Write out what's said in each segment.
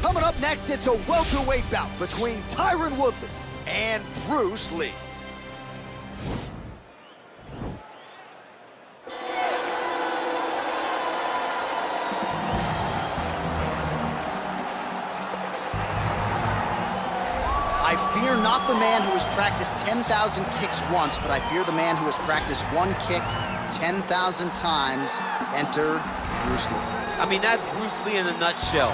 Coming up next, it's a welterweight bout between Tyron Woodley and Bruce Lee. I fear not the man who has practiced 10,000 kicks once, but I fear the man who has practiced one kick 10,000 times. Enter Bruce Lee. I mean, that's Bruce Lee in a nutshell.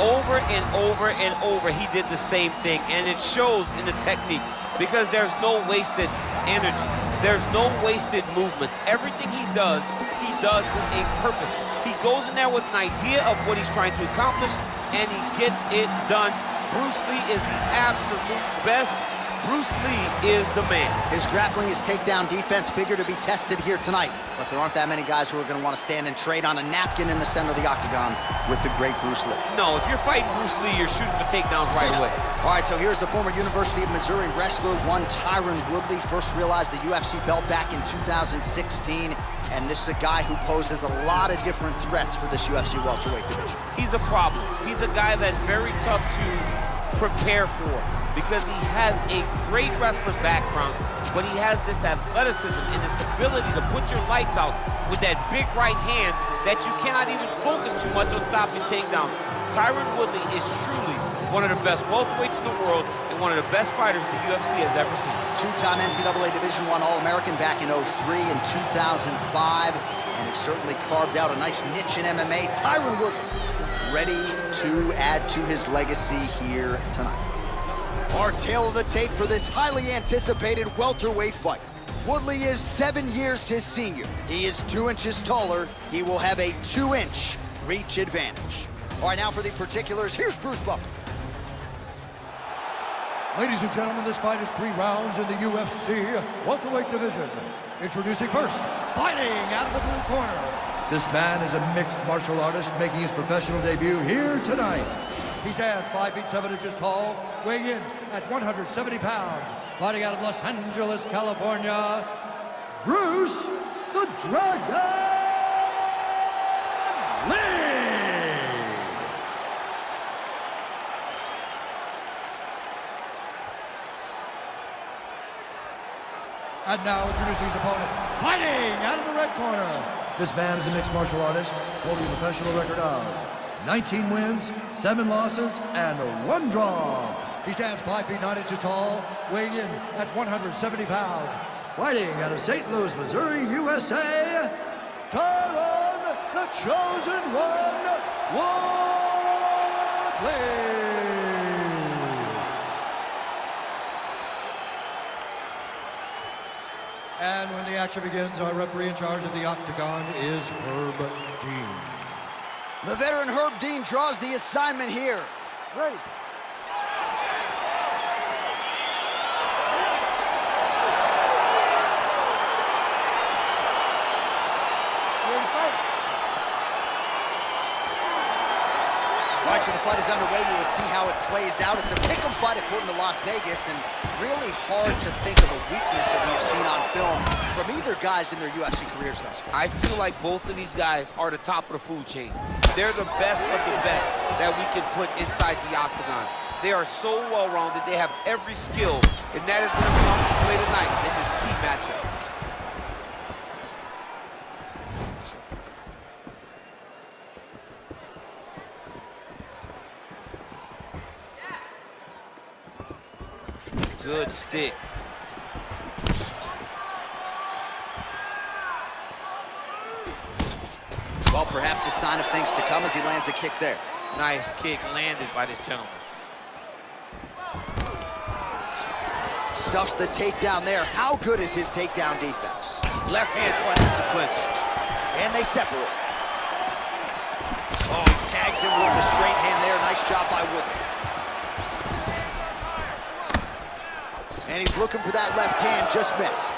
Over and over and over, he did the same thing, and it shows in the technique because there's no wasted energy. There's no wasted movements. Everything he does with a purpose. He goes in there with an idea of what he's trying to accomplish, and he gets it done. Bruce Lee is the absolute best. Bruce Lee is the man. His grappling, his takedown defense figure to be tested here tonight, but there aren't that many guys who are going to want to stand and trade on a napkin in the center of the octagon with the great Bruce Lee. No, if you're fighting Bruce Lee, you're shooting for takedowns right away. All right, so here's the former University of Missouri wrestler, one Tyron Woodley, first realized the UFC belt back in 2016, and this is a guy who poses a lot of different threats for this UFC welterweight division. He's a problem. He's a guy that's very tough to prepare for because he has a great wrestling background, but he has this athleticism and this ability to put your lights out with that big right hand that you cannot even focus too much on stopping takedowns. Tyron Woodley is truly one of the best welterweights in the world and one of the best fighters the UFC has ever seen. Two-time NCAA Division I All-American back in 03 and 2005, and he certainly carved out a nice niche in MMA. Tyron Woodley ready to add to his legacy here tonight. Our tale of the tape for this highly anticipated welterweight fight. Woodley is 7 years his senior. He is 2 inches taller. He will have a 2-inch reach advantage. All right, now for the particulars, here's Bruce Buffer. Ladies and gentlemen, this fight is 3 rounds in the UFC welterweight division. Introducing first, fighting out of the blue corner. This man is a mixed martial artist making his professional debut here tonight. He stands 5 feet 7 inches tall, weighing in at 170 pounds. Fighting out of Los Angeles, California, Bruce the Dragon Lee! And now introducing his opponent, fighting out of the red corner. This man is a mixed martial artist, holding a professional record of 19 wins, 7 losses, and 1 draw. He stands 5 feet 9 inches tall, weighing in at 170 pounds. Fighting out of St. Louis, Missouri, USA, Tyron, the Chosen One, Woodley. And when the action begins, our referee in charge of the octagon is Herb Dean. The veteran Herb Dean draws the assignment here. Ready. All right, so the fight is underway. We will see how it plays out. It's a pick'em fight according to Las Vegas, and really hard to think of a weakness that we've seen on film from either guys in their UFC careers thus far. I feel like both of these guys are the top of the food chain. They're the best of the best that we can put inside the octagon. They are so well-rounded. They have every skill, and that is going to be on display tonight in this key matchup. Good stick. Well, perhaps a sign of things to come as he lands a kick there. Nice kick landed by this gentleman. Stuffs the takedown there. How good is his takedown defense? Left hand punch to the clinch. And they separate. Oh, he tags him with the straight hand there. Nice job by Woodley. And he's looking for that left hand, just missed.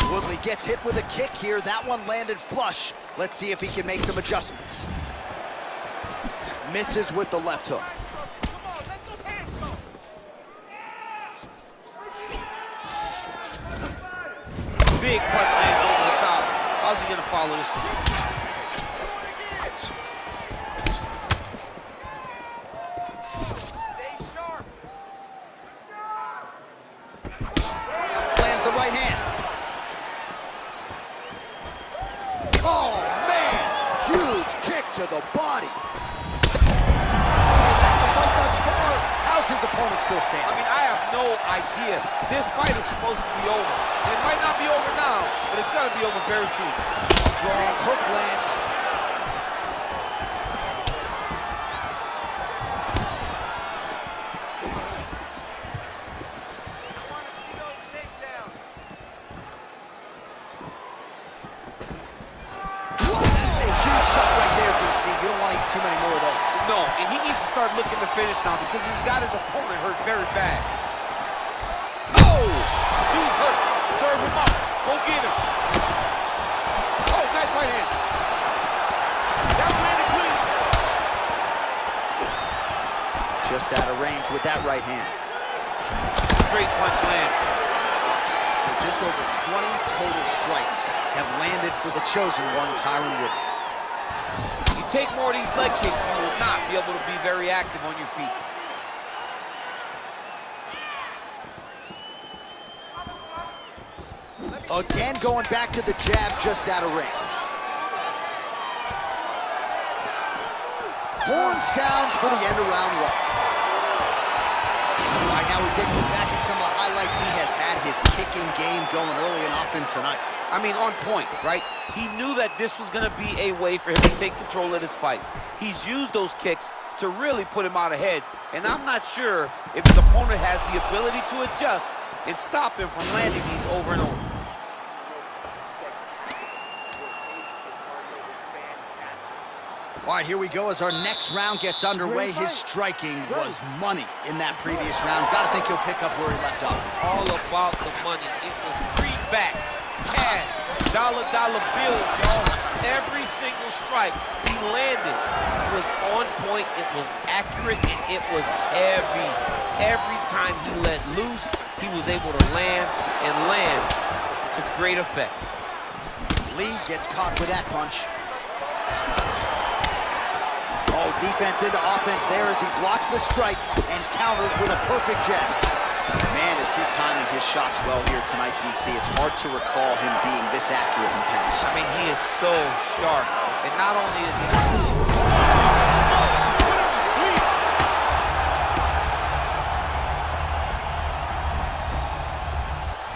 Woodley gets hit with a kick here. That one landed flush. Let's see if he can make some adjustments. Misses with the left hook. Big punch lands over the top. How's he gonna follow this one? to the body. The fight thus far. How's his opponent still standing? I mean, I have no idea. This fight is supposed to be over. It might not be over now, but it's got to be over very soon. Strong hook lands. Too many more of those. No, and he needs to start looking to finish now because he's got his opponent hurt very bad. Oh! Dude's hurt. Serve him up. Go get him. Oh, nice right hand. That landed clean. Just out of range with that right hand. Straight punch lands. So just over 20 total strikes have landed for the chosen one, Tyron Woodley. Take more of these leg kicks, you will not be able to be very active on your feet. Again, going back to the jab just out of range. Horn sounds for the end of round one. All right, now we take a look back at some of the highlights. He has had his kicking game going early and often tonight. I mean, on point, right? He knew that this was going to be a way for him to take control of this fight. He's used those kicks to really put him out ahead, and I'm not sure if his opponent has the ability to adjust and stop him from landing these over and over. All right, here we go as our next round gets underway. His striking was money in that previous round. Gotta think he'll pick up where he left off. All about the money. It was greenback, cash, dollar bills, y'all. Every single strike he landed was on point, it was accurate, and it was heavy. Every time he let loose, he was able to land to great effect. Lee gets caught with that punch. Oh, defense into offense there as he blocks the strike and counters with a perfect jab. Man, is he timing his shots well here tonight, DC. It's hard to recall him being this accurate in the past. I mean, he is so sharp. And not only is he...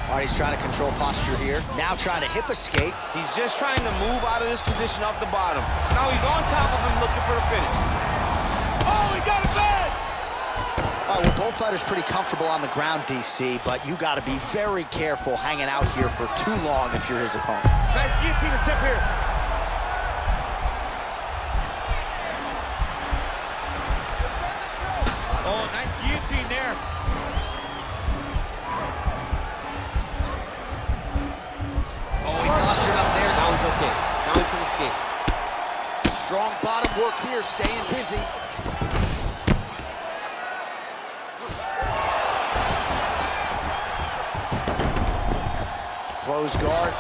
All right, he's trying to control posture here. Now trying to hip escape. He's just trying to move out of this position off the bottom. Now he's on top of him looking for the finish. Oh, he got it bad! All right, well, both fighters pretty comfortable on the ground, DC, but you got to be very careful hanging out here for too long if you're his opponent. Nice guillotine attempt here. Oh, nice guillotine there. Oh, he postured up there. Now he's okay. Now he can escape. Strong bottom work here, staying busy. Close guard.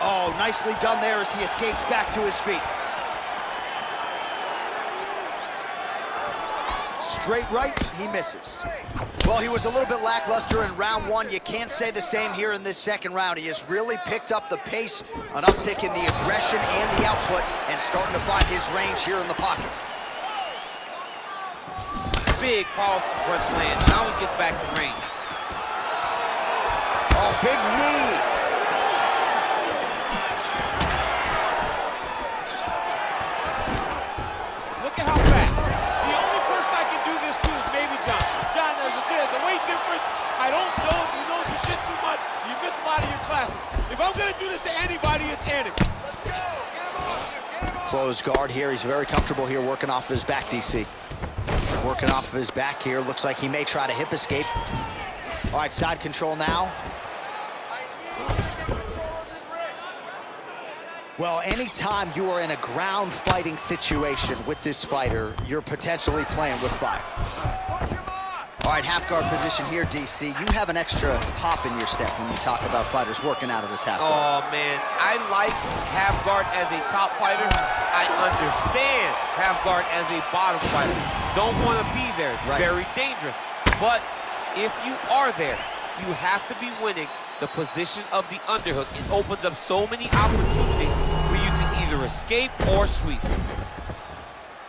Oh, nicely done there as he escapes back to his feet. Straight right, he misses. Well, he was a little bit lackluster in round one. You can't say the same here in this second round. He has really picked up the pace, an uptick in the aggression and the output, and starting to find his range here in the pocket. Big, powerful punch lands. Now he gets back to range. Oh, big knee. Look at how fast. The only person I can do this to is maybe John. John, there's a weight difference. I don't know if you know the shit too much. You miss a lot of your classes. If I'm going to do this to anybody, it's Andy. Let's go. Get him on. Get him on. Close guard here. He's very comfortable here working off of his back, DC. Working off of his back here. Looks like he may try to hip escape. All right, side control now. Well, anytime you are in a ground fighting situation with this fighter, you're potentially playing with fire. All right, half guard position here, DC. You have an extra hop in your step when you talk about fighters working out of this half guard. Oh, man. I like half guard as a top fighter. I understand half guard as a bottom fighter. Don't want to be there. It's right. Very dangerous. But if you are there, you have to be winning the position of the underhook. It opens up so many opportunities for you to either escape or sweep.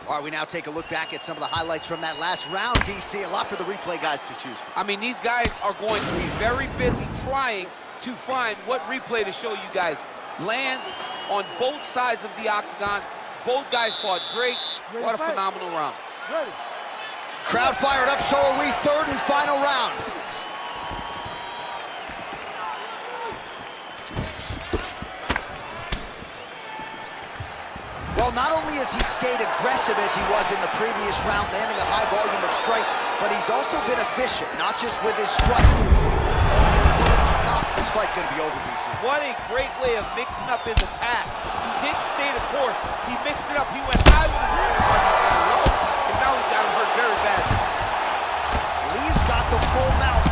All right, we now take a look back at some of the highlights from that last round, DC. A lot for the replay guys to choose from. I mean, these guys are going to be very busy trying to find what replay to show you guys. Lands on both sides of the octagon. Both guys fought great. What a phenomenal round. Crowd fired up, so are we. Third and final round. Well, not only has he stayed aggressive as he was in the previous round, landing a high volume of strikes, but he's also been efficient, not just with his strike. This fight's going to be over, DC. What a great way of mixing up his attack. He didn't stay the course. He mixed it up. He went high with his low, and now he's got him hurt very badly. Lee's got the full mount.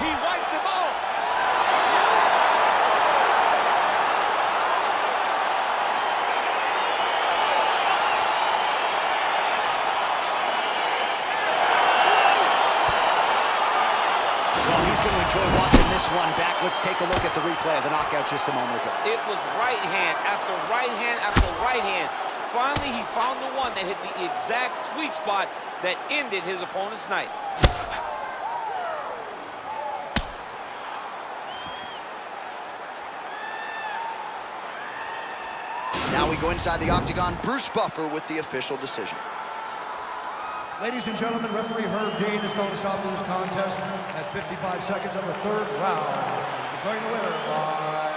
He wiped him off. Well, he's going to enjoy watching this one back. Let's take a look at the replay of the knockout just a moment ago. It was right hand after right hand after right hand. Finally, he found the one that hit the exact sweet spot that ended his opponent's night. Now we go inside the octagon. Bruce Buffer with the official decision. Ladies and gentlemen, referee Herb Dean is going to stop this contest at 55 seconds of the third round. Declaring the winner by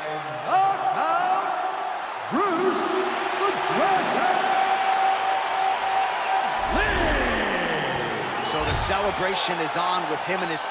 knockout, Bruce the Dragon Lee. So the celebration is on with him and his